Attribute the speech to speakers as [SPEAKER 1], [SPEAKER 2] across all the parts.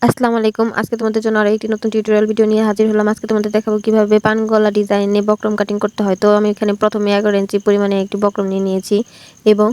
[SPEAKER 1] আসসালামু আলাইকুম। আজকে তোমাদের জন্য আরো একটি নতুন টিউটোরিয়াল ভিডিও নিয়ে হাজির হলাম। আজকে তোমাদের দেখাবো কিভাবে পান গলা ডিজাইনে বক্রম কাটিং করতে হয়। তো আমি এখানে প্রথমে 11 ইঞ্চি পরিমাণে একটি বক্রম নিয়ে নিয়েছি এবং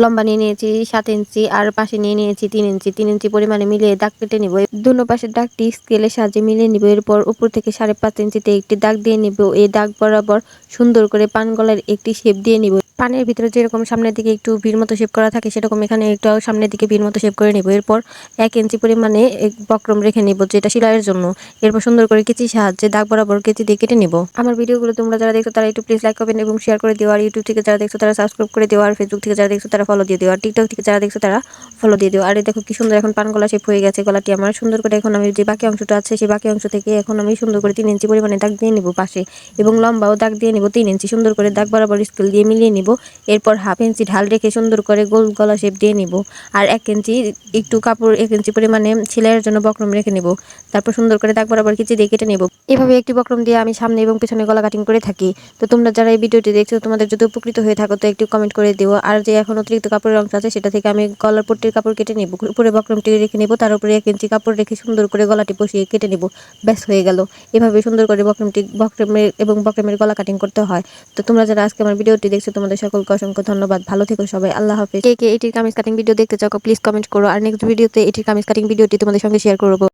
[SPEAKER 1] লম্বা নিয়ে নিয়েছি 7 ইঞ্চি আর পাশে নিয়ে নিয়েছি 3 ইঞ্চি। 3 ইঞ্চি পরিমাণে মিলিয়ে দাগ কেটে নিব। দুনো পাশের দাগটি স্কেলের সাহায্যে মিলিয়ে নিব। এরপর উপর থেকে 5.5 ইঞ্চিতে একটি দাগ দিয়ে নিব। এই দাগ বরাবর সুন্দর করে পান গলার একটি শেপ দিয়ে নিব। পানের ভিতরে যেরকম সামনের দিকে একটু ভির মতো শেপ করা থাকে সেরকম এখানে একটু সামনের দিকে ভির মতো শেপ করে নিব। এরপর 1 ইঞ্চি পরিমাণে বক্রম রেখে নিব যেটা সেলাইয়ের জন্য। এরপর সুন্দর করে কেচির সাহায্যে দাগ বরাবর কেচি দিয়ে কেটে নিব। আমার ভিডিওগুলো তোমরা যারা দেখছো তারা একটু প্লিজ লাইক করবেন এবং শেয়ার করে দিও। আর ইউটিউব থেকে যারা দেখছো তারা সাবস্ক্রাইব করে দিও। আর ফেসবুক থেকে যারা দেখছো তারা ফলো দিয়ে দিও। আর টিকটক থেকে যারা দেখছো তারা ফলো দিয়ে দিও। আর এই দেখো কি সুন্দর এখন পান গলা শেপ হয়ে গেছে গলাটি আমার। সুন্দর করে এখন আমি যে বাকি অংশটা আছে সেই বাকি অংশ থেকে এখন আমি সুন্দর করে 3 ইঞ্চি পরিমাণে দাগ দিয়ে নিব পাশে এবং লম্বাও দাগ দিয়ে নিব 3 ইঞ্চি। সুন্দর করে দাগ বরাবর স্কেল দিয়ে মিলিয়ে নিব। এরপর 1/2 ইঞ্চি ঢাল রেখে সুন্দর করে গোল গলা শেপ দিয়ে নিব। আর 1 ইঞ্চি একটু কাপড় 1 ইঞ্চি পরিমাণে সেলাইয়ের জন্য বক্রম রেখে নিব। তারপর সুন্দর করে দাগ বরাবর কেচি দিয়ে কেটে নেব। এভাবে একটি বক্রম দিয়ে আমি সামনে এবং পেছনে গলা কাটিং করে থাকি। তো তোমরা যারা এই ভিডিওটি দেখছো তোমাদের যদি উপকৃত হয়ে থাকো তো একটু কমেন্ট করে দিও। আর যে এখন অতিরিক্ত কাপড়ের অংশ আছে সেটা থেকে আমি গলার পট্টির কাপড় কেটে নেব। উপরে বক্রমটি রেখে নেব, তার উপরে 1 ইঞ্চি কাপড় রেখে সুন্দর করে গলাটি বসিয়ে কেটে নেব। ব্যাস হয়ে গেল। এভাবে সুন্দর করে বক্রমের গলা কাটিং করতে হয়। তো তোমরা যারা আজকে আমার ভিডিওটি দেখছো তোমাদের সকলকে অসংখ্য ধন্যবাদ। ভালো থেকো সবাই। আল্লাহ হাফেজ। কে কে এটির কামিজ কাটিং ভিডিও দেখতে চাও প্লিজ কমেন্ট করো। আর নেক্সট ভিডিওতে এটির কামিজ কাটিং ভিডিওটি তোমাদের সঙ্গে শেয়ার করব।